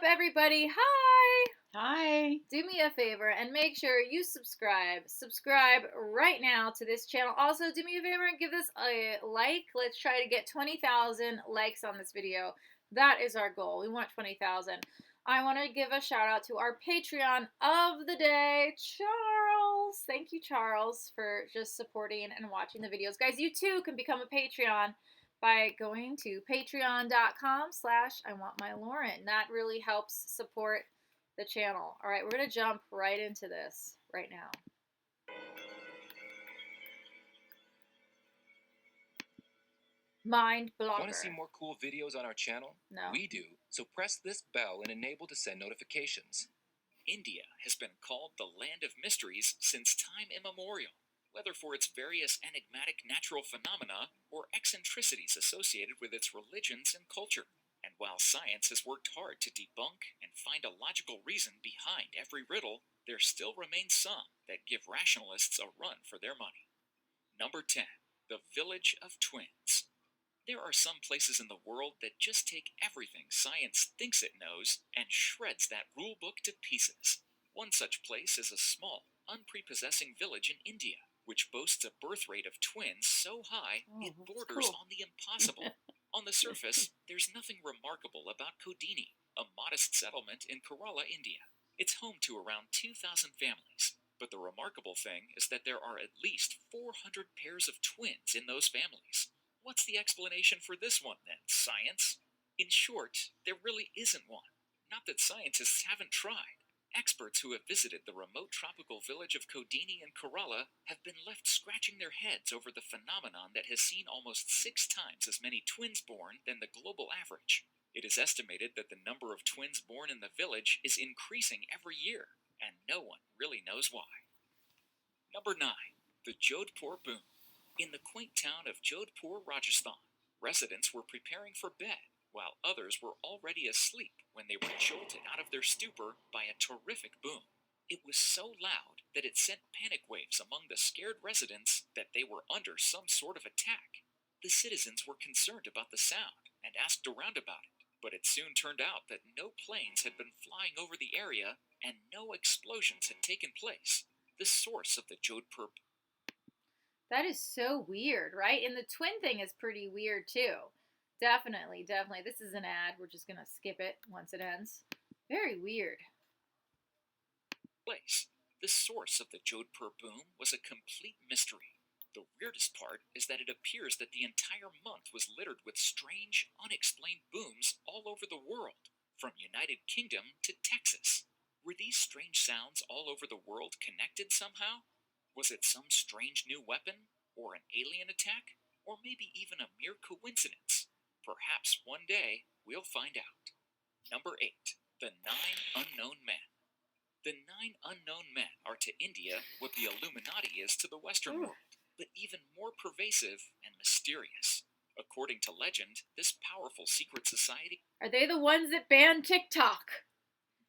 up, everybody? Hi! Hi. Do me a favor and make sure you subscribe. Subscribe right now to this channel. Also, do me a favor and give this a like. Let's try to get 20,000 likes on this video. That is our goal. We want 20,000. I want to give a shout out to our Patreon of the day, Charles. Thank you, Charles, for just supporting and watching the videos. Guys, you too can become a Patreon by going to patreon.com/IWantMyLauren. That really helps support the channel. All right, we're going to jump right into this right now. Mind blocker. Want to see more cool videos on our channel? No. We do, so press this bell and enable to send notifications. India has been called the land of mysteries since time immemorial, whether for its various enigmatic natural phenomena or eccentricities associated with its religions and culture. And while science has worked hard to debunk and find a logical reason behind every riddle, there still remains some that give rationalists a run for their money. Number 10. The Village of Twins. There are some places in the world that just take everything science thinks it knows and shreds that rule book to pieces. One such place is a small, unprepossessing village in India, which boasts a birth rate of twins so high it borders on the impossible. On the surface, there's nothing remarkable about Kodini, a modest settlement in Kerala, India. It's home to around 2,000 families, but the remarkable thing is that there are at least 400 pairs of twins in those families. What's the explanation for this one, then, science? In short, there really isn't one. Not that scientists haven't tried. Experts who have visited the remote tropical village of Kodini in Kerala have been left scratching their heads over the phenomenon that has seen almost 6 times as many twins born than the global average. It is estimated that the number of twins born in the village is increasing every year, and no one really knows why. Number 9. The JODHPUR boom. In the quaint town of JODHPUR, Rajasthan, residents were preparing for bed, while others were already asleep when they were jolted out of their stupor by a terrific boom. It was so loud that it sent panic waves among the scared residents that they were under some sort of attack. The citizens were concerned about the sound and asked around about it, but it soon turned out that no planes had been flying over the area and no explosions had taken place. The source of the JODHPUR. That is so weird, right? And the twin thing is pretty weird too. Definitely, definitely. This is an ad. We're just going to skip it once it ends. Very weird. The source of the JODHPUR boom was a complete mystery. The weirdest part is that it appears that the entire month was littered with strange, unexplained booms all over the world, from United Kingdom to Texas. Were these strange sounds all over the world connected somehow? Was it some strange new weapon, or an alien attack, or maybe even a mere coincidence? Perhaps one day we'll find out. Number 8. The 9 Unknown Men. The 9 unknown men are to India what the Illuminati is to the Western world, but even more pervasive and mysterious. According to legend, this powerful secret society... Are they the ones that banned TikTok?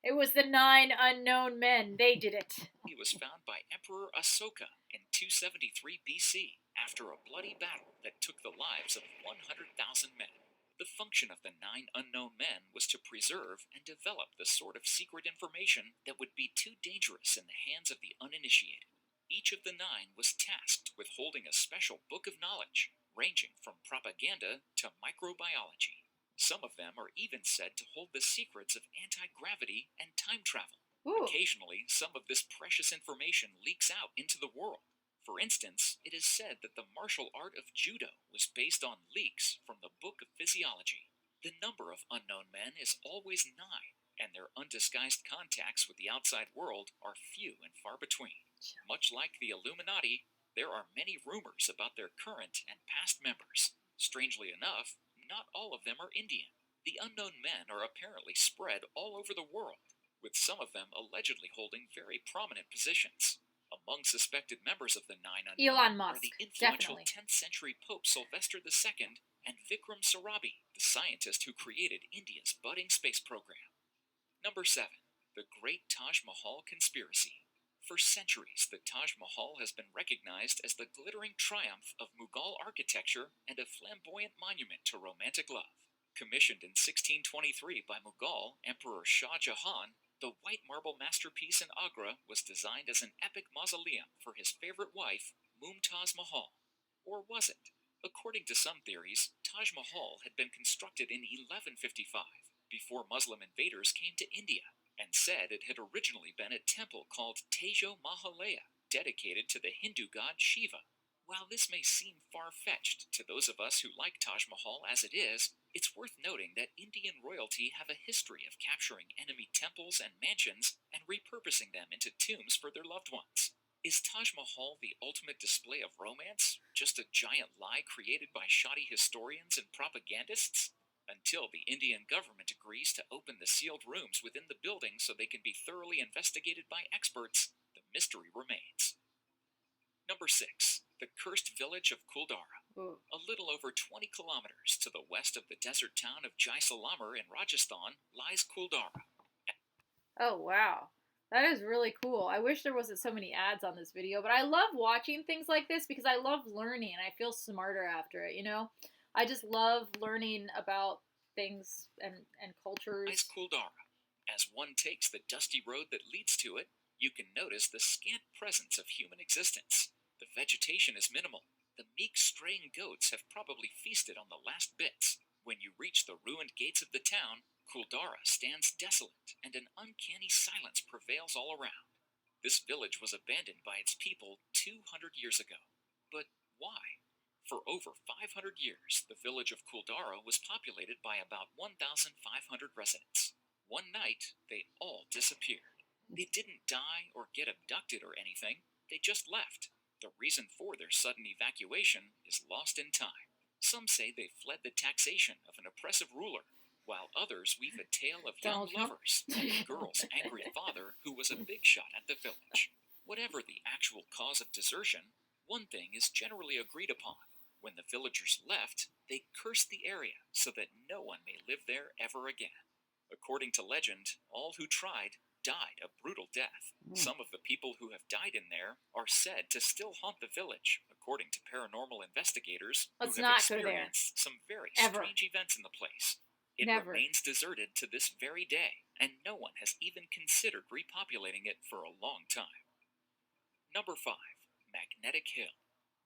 It was the 9 unknown men. They did it. He was found by Emperor Asoka in 273 BC after a bloody battle that took the lives of 100,000 men. The function of the 9 unknown men was to preserve and develop the sort of secret information that would be too dangerous in the hands of the uninitiated. Each of the 9 was tasked with holding a special book of knowledge, ranging from propaganda to microbiology. Some of them are even said to hold the secrets of anti-gravity and time travel. Occasionally, some of this precious information leaks out into the world. For instance, it is said that the martial art of judo was based on leaks from the Book of Physiology. The number of unknown men is always 9, and their undisguised contacts with the outside world are few and far between. Much like the Illuminati, there are many rumors about their current and past members. Strangely enough, not all of them are Indian. The unknown men are apparently spread all over the world, with some of them allegedly holding very prominent positions. Among suspected members of the 9 unknown are the influential 10th century Pope Sylvester II and Vikram Sarabhi, the scientist who created India's budding space program. Number 7. The Great Taj Mahal Conspiracy. For centuries, the Taj Mahal has been recognized as the glittering triumph of Mughal architecture and a flamboyant monument to romantic love. Commissioned in 1623 by Mughal Emperor Shah Jahan, the white marble masterpiece in Agra was designed as an epic mausoleum for his favorite wife, Mumtaz Mahal. Or was it? According to some theories, Taj Mahal had been constructed in 1155, before Muslim invaders came to India, and said it had originally been a temple called Tejo Mahalaya, dedicated to the Hindu god Shiva. While this may seem far-fetched to those of us who like Taj Mahal as it is, it's worth noting that Indian royalty have a history of capturing enemy temples and mansions and repurposing them into tombs for their loved ones. Is Taj Mahal the ultimate display of romance? Just a giant lie created by shoddy historians and propagandists? Until the Indian government agrees to open the sealed rooms within the building so they can be thoroughly investigated by experts, the mystery remains. Number 6. The cursed village of Kuldhara. Ooh. A little over 20 kilometers to the west of the desert town of Jaisalmer in Rajasthan lies Kuldhara. Oh, wow. That is really cool. I wish there wasn't so many ads on this video, but I love watching things like this because I love learning and I feel smarter after it, you know? I just love learning about things and cultures. Lies Kuldhara. As one takes the dusty road that leads to it, you can notice the scant presence of human existence. The vegetation is minimal. The meek straying goats have probably feasted on the last bits. When you reach the ruined gates of the town, Kuldhara stands desolate, and an uncanny silence prevails all around. This village was abandoned by its people 200 years ago. But why? For over 500 years, the village of Kuldhara was populated by about 1,500 residents. One night, they all disappeared. They didn't die or get abducted or anything. They just left. The reason for their sudden evacuation is lost in time. Some say they fled the taxation of an oppressive ruler, while others weave a tale of young Donald Trump? lovers and the girl's angry father who was a big shot at the village. Whatever the actual cause of desertion, one thing is generally agreed upon. When the villagers left, they cursed the area so that no one may live there ever again. According to legend, all who tried died a brutal death. Some of the people who have died in there are said to still haunt the village, according to paranormal investigators Let's who have not go there. experienced some very Ever. strange events in the place. It Never. remains deserted to this very day, and no one has even considered repopulating it for a long time. Number 5. Magnetic Hill.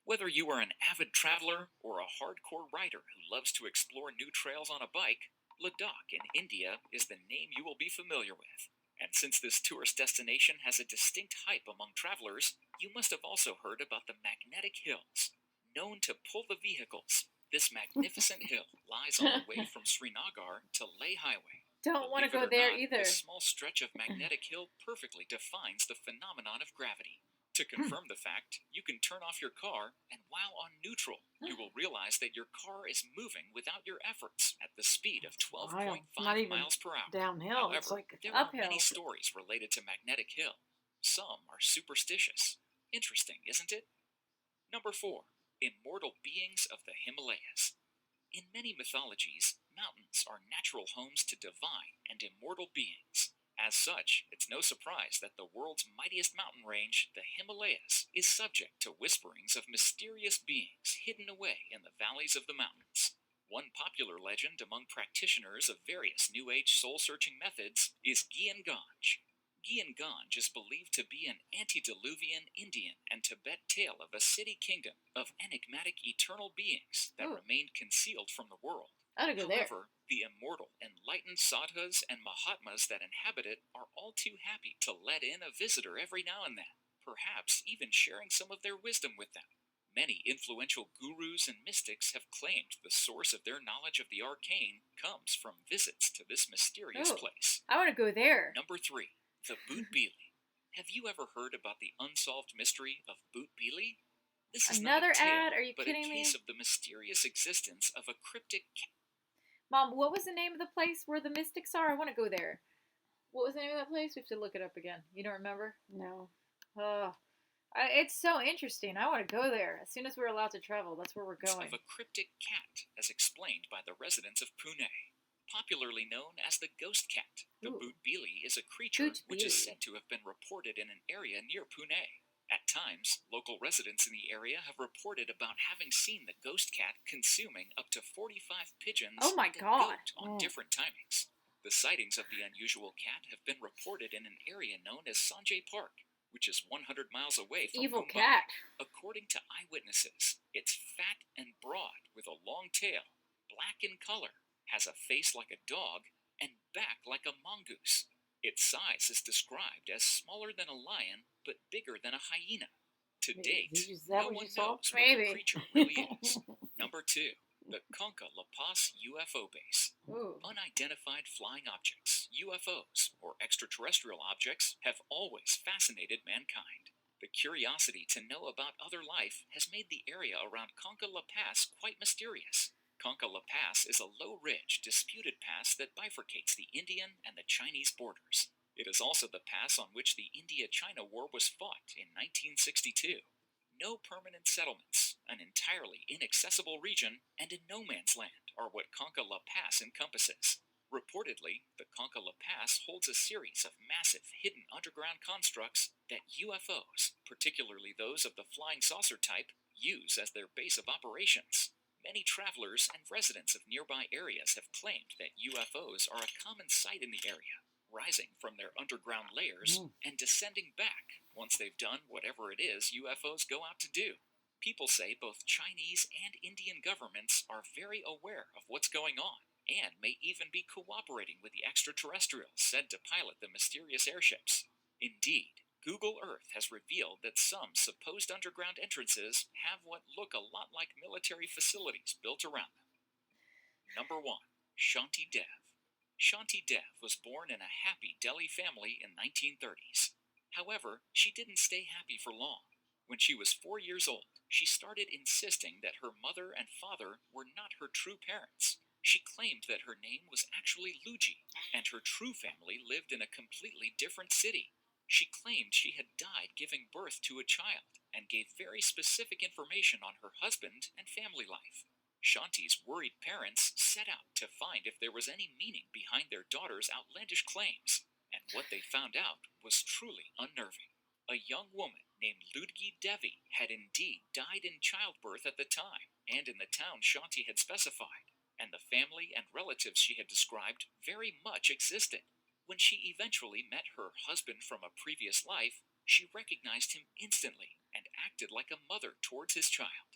Whether you are an avid traveler or a hardcore rider who loves to explore new trails on a bike, Ladakh in India is the name you will be familiar with. And since this tourist destination has a distinct hype among travelers, you must have also heard about the Magnetic Hills. Known to pull the vehicles, this magnificent hill lies on the way from Srinagar to Leh Highway. Don't want to Believe go it or there not, either. This small stretch of Magnetic Hill perfectly defines the phenomenon of gravity. To confirm the fact, you can turn off your car, and while on neutral, you will realize that your car is moving without your efforts at the speed of 12.5 Not even miles per hour. downhill. However, It's like there are uphill. many stories related to Magnetic Hill. Some are superstitious. Interesting, isn't it? Number 4. Immortal beings of the Himalayas. In many mythologies, mountains are natural homes to divine and immortal beings. As such, it's no surprise that the world's mightiest mountain range, the Himalayas, is subject to whisperings of mysterious beings hidden away in the valleys of the mountains. One popular legend among practitioners of various New Age soul-searching methods is Gyan Ganj. Gyan Ganj is believed to be an antediluvian Indian and Tibet tale of a city kingdom of enigmatic eternal beings that Ooh. remained concealed from the world. I want to go there. However, the immortal, enlightened sadhus and mahatmas that inhabit it are all too happy to let in a visitor every now and then, perhaps even sharing some of their wisdom with them. Many influential gurus and mystics have claimed the source of their knowledge of the arcane comes from visits to this mysterious Oh. place. I want to go there. Number 3. The Boot Bili. Have you ever heard about the unsolved mystery of Boot Bili? This is Another not a tale, ad? Are you but kidding a me? case of the mysterious existence of a cryptic Mom, what was the name of the place where the mystics are? I want to go there. What was the name of that place? We have to look it up again. You don't remember? no. It's so interesting. I want to go there. As soon as we're allowed to travel, that's where we're going. of a cryptic cat, as explained by the residents of Pune. Popularly known as the ghost cat, the Ooh. Boot Bili is a creature Boot which is Bili. said to have been reported in an area near Pune. At times, local residents in the area have reported about having seen the ghost cat consuming up to 45 pigeons Oh my and a God. goat on different timings. The sightings of the unusual cat have been reported in an area known as Sanjay Park, which is 100 miles away from Evil Mumbai. cat. According to eyewitnesses, it's fat and broad with a long tail, black in color, has a face like a dog, and back like a mongoose. Its size is described as smaller than a lion, but bigger than a hyena. To date, Is that no what one you saw? knows what Maybe. the creature really is. Number 2. The Konka La Paz UFO Base. Ooh. Unidentified flying objects, UFOs, or extraterrestrial objects, have always fascinated mankind. The curiosity to know about other life has made the area around Konka La Pass quite mysterious. Konka La Pass is a low-ridge, disputed pass that bifurcates the Indian and the Chinese borders. It is also the pass on which the India-China War was fought in 1962. No permanent settlements, an entirely inaccessible region, and a no-man's land are what Konka La Pass encompasses. Reportedly, the Konka La Pass holds a series of massive hidden underground constructs that UFOs, particularly those of the flying saucer type, use as their base of operations. Many travelers and residents of nearby areas have claimed that UFOs are a common sight in the area, rising from their underground layers and descending back once they've done whatever it is UFOs go out to do. People say both Chinese and Indian governments are very aware of what's going on and may even be cooperating with the extraterrestrials said to pilot the mysterious airships. Indeed, Google Earth has revealed that some supposed underground entrances have what look a lot like military facilities built around them. Number 1. Shanti Dev. Shanti Dev was born in a happy Delhi family in 1930s. However, she didn't stay happy for long. When she was 4 years old, she started insisting that her mother and father were not her true parents. She claimed that her name was actually Luji, and her true family lived in a completely different city. She claimed she had died giving birth to a child, and gave very specific information on her husband and family life. Shanti's worried parents set out to find if there was any meaning behind their daughter's outlandish claims, and what they found out was truly unnerving. A young woman named Ludgi Devi had indeed died in childbirth at the time, and in the town Shanti had specified, and the family and relatives she had described very much existed. When she eventually met her husband from a previous life, she recognized him instantly and acted like a mother towards his child.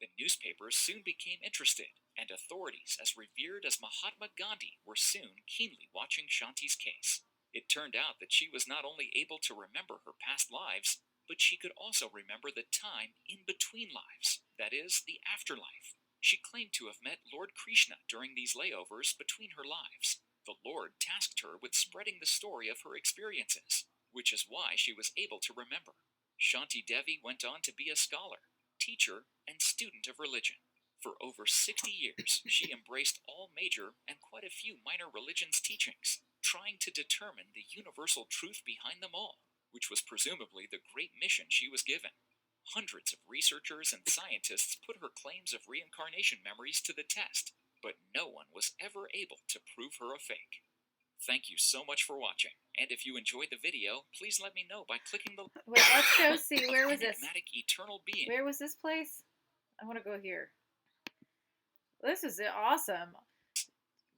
The newspapers soon became interested, and authorities as revered as Mahatma Gandhi were soon keenly watching Shanti's case. It turned out that she was not only able to remember her past lives, but she could also remember the time in between lives, that is, the afterlife. She claimed to have met Lord Krishna during these layovers between her lives. The Lord tasked her with spreading the story of her experiences, which is why she was able to remember. Shanti Devi went on to be a scholar, teacher, and student of religion. For over 60 years, she embraced all major and quite a few minor religions' teachings, trying to determine the universal truth behind them all, which was presumably the great mission she was given. Hundreds of researchers and scientists put her claims of reincarnation memories to the test, but no one was ever able to prove her a fake. Thank you so much for watching, and if you enjoyed the video, please let me know by clicking the Wait, let's go see. Where was this? enigmatic eternal being. Where was this place? I want to go here. This is awesome.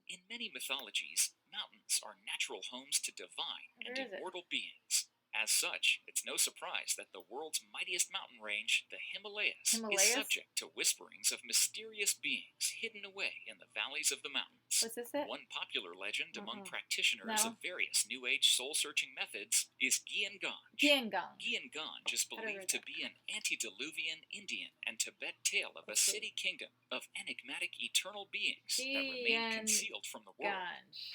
In many mythologies, mountains are natural homes to divine and Where is it? immortal beings. As such, it's no surprise that the world's mightiest mountain range, the Himalayas, is subject to whisperings of mysterious beings hidden away in the valleys of the mountains. Was this it? One popular legend among practitioners of various New Age soul-searching methods is Gyanganj. Gyanganj is believed to be an antediluvian Indian and Tibet tale of a city kingdom of enigmatic eternal beings that remain concealed from the world.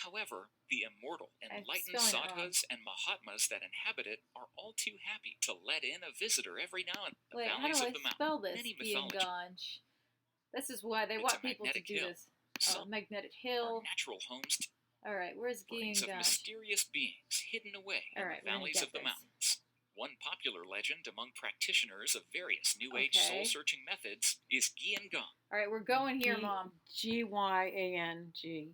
However, the immortal, enlightened sadhus and mahatmas that inhabit it are all too happy to let in a visitor every now and then. Wait, how do I spell this? Gyanganj. This is why they want people to do this. Oh, magnetic hill. Natural homes. All right, where's Gyanganj? Of mysterious beings hidden away in the valleys of the mountains. One popular legend among practitioners of various New Age soul-searching methods is Gyanganj. All right, we're going here, Mom. Gyangang.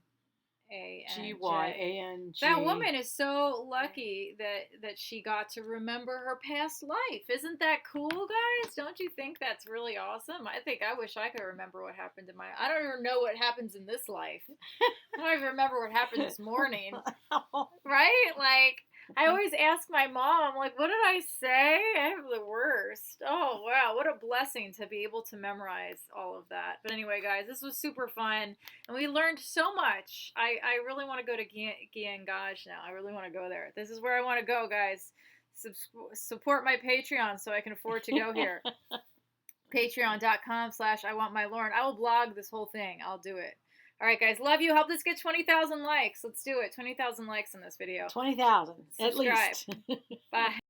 G-Y-A-N-G. That woman is so lucky that she got to remember her past life. Isn't that cool, guys? Don't you think that's really awesome? I think I wish I could remember what happened in my... I don't even know what happens in this life. I don't even remember what happened this morning. Right? Like, I always ask my mom, like, what did I say? I have the worst. Oh, wow. What a blessing to be able to memorize all of that. But anyway, guys, this was super fun. And we learned so much. I really want to go to Gyeongaj now. I really want to go there. This is where I want to go, guys. Support my Patreon so I can afford to go here. Patreon.com/IWantMyLauren. I will blog this whole thing. I'll do it. All right, guys. Love you. Help us get 20,000 likes. Let's do it. 20,000 likes on this video. 20,000 at least. Bye.